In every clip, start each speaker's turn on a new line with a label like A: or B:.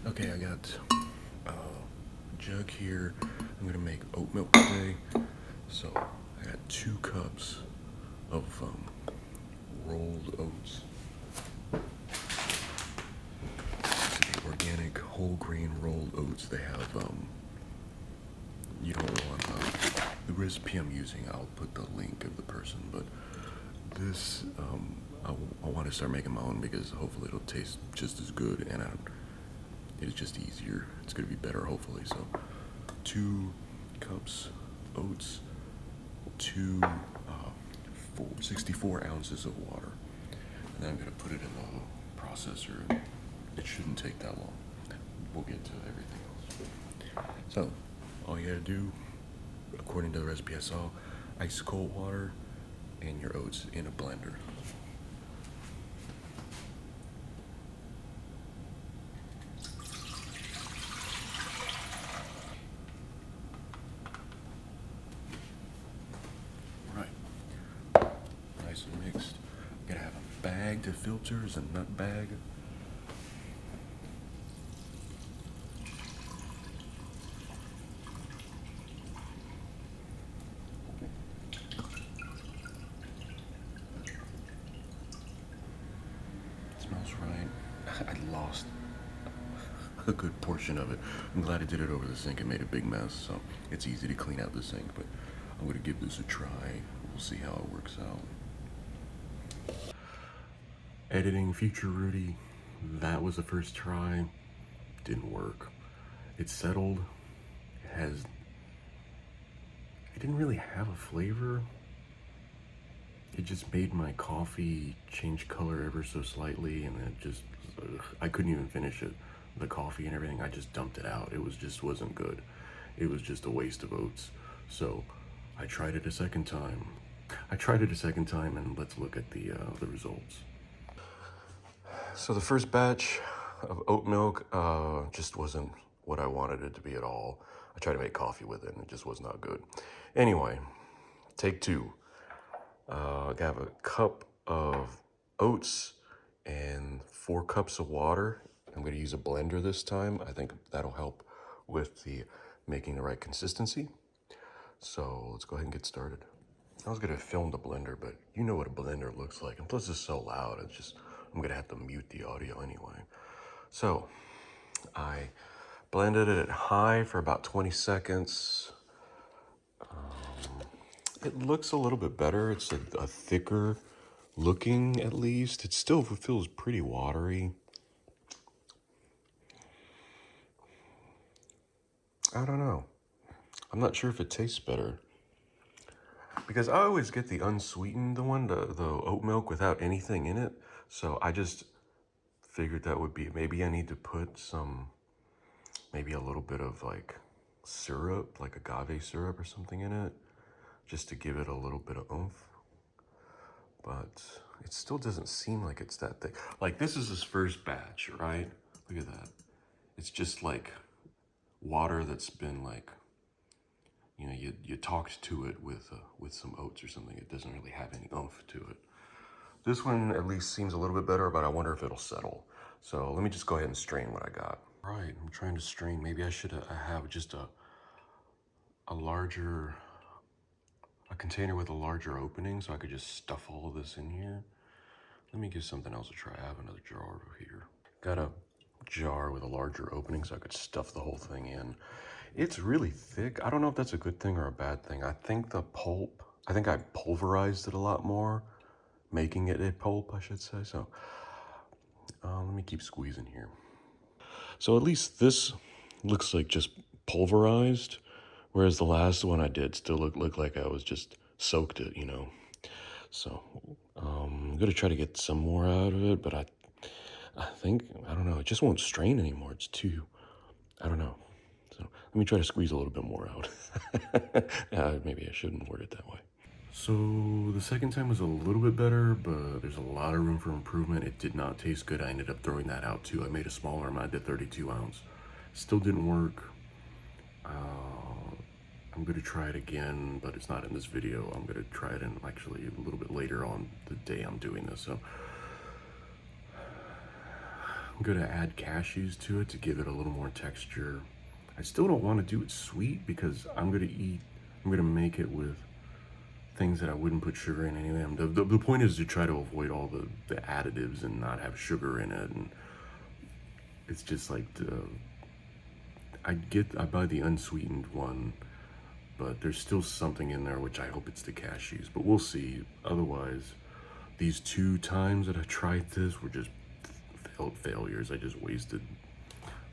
A: Okay, I got a jug here. I'm gonna make oat milk today. So I got 2 cups of rolled oats. This is the organic whole grain rolled oats. They have you don't want the recipe I'm using. I'll put the link of the person, but this I want to start making my own because hopefully it'll taste just as good and it's just easier. It's gonna be better hopefully. So 2 cups oats, 64 ounces of water, and then I'm gonna put it in the processor. And it shouldn't take that long. We'll get to everything else. So all you gotta do, according to the recipe I saw, ice cold water and your oats in a blender. Right, nice and mixed. I'm gonna have a bag to filter, is a nut bag. Smells right. I lost a good portion of it. I'm glad I did it over the sink. It made a big mess, so it's easy to clean out the sink, but I'm gonna give this a try. We'll see how it works out. Editing future Rudy, that was the first try. Didn't work. It settled. It didn't really have a flavor. It just made my coffee change color ever so slightly, and it just, I couldn't even finish it. The coffee and everything, I just dumped it out. It was just wasn't good. It was just a waste of oats. So I tried it a second time. And let's look at the results. So the first batch of oat milk just wasn't what I wanted it to be at all. I tried to make coffee with it and it just was not good. Anyway, take 2. I have a cup of oats and 4 cups of water. I'm going to use a blender this time. I think that'll help with the making the right consistency. So let's go ahead and get started. I was going to film the blender, but you know what a blender looks like. And plus it's so loud, I'm going to have to mute the audio anyway. So I blended it at high for about 20 seconds. It looks a little bit better. It's a thicker looking, at least. It still feels pretty watery. I don't know. I'm not sure if it tastes better. Because I always get the unsweetened one, the oat milk without anything in it. So I just figured that would be, maybe I need to put maybe a little bit of like syrup, like agave syrup or something in it, just to give it a little bit of oomph. But it still doesn't seem like it's that thick. Like this is his first batch, right? Look at that. It's just like water that's been like, you know, you talked to it with some oats or something. It doesn't really have any oomph to it. This one at least seems a little bit better, but I wonder if it'll settle. So let me just go ahead and strain what I got. All right, I'm trying to strain. Maybe I should have just a larger, a container with a larger opening so I could just stuff all of this in here. Let me give something else a try. I have another jar over here. Got a jar with a larger opening so I could stuff the whole thing in. It's really thick. I don't know if that's a good thing or a bad thing. I think I pulverized it a lot more, making it a pulp, I should say. So let me keep squeezing here. So at least this looks like just pulverized, whereas the last one I did still looked like I was just soaked it, you know. So I'm gonna try to get some more out of it, but I think, I don't know, it just won't strain anymore. It's too, I don't know. So let me try to squeeze a little bit more out. Maybe I shouldn't word it that way. So the second time was a little bit better, but there's a lot of room for improvement. It did not taste good. I ended up throwing that out too. I made a smaller amount. I did 32 ounce. Still didn't work. I'm gonna try it again, but it's not in this video. I'm gonna try it in actually a little bit later on the day I'm doing this. So I'm gonna add cashews to it to give it a little more texture. I still don't want to do it sweet because I'm gonna make it with things that I wouldn't put sugar in anyway. The point is to try to avoid all the additives and not have sugar in it. And it's just like I buy the unsweetened one, but there's still something in there, which I hope it's the cashews, but we'll see. Otherwise, these 2 times that I tried this were just failures. I just wasted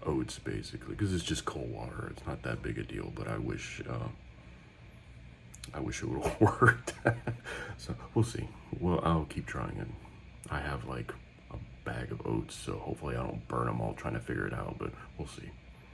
A: oats basically because it's just cold water. It's not that big a deal, but I wish it would have worked. So we'll see. Well, I'll keep trying it. I have like a bag of oats, so hopefully I don't burn them all trying to figure it out, but we'll see.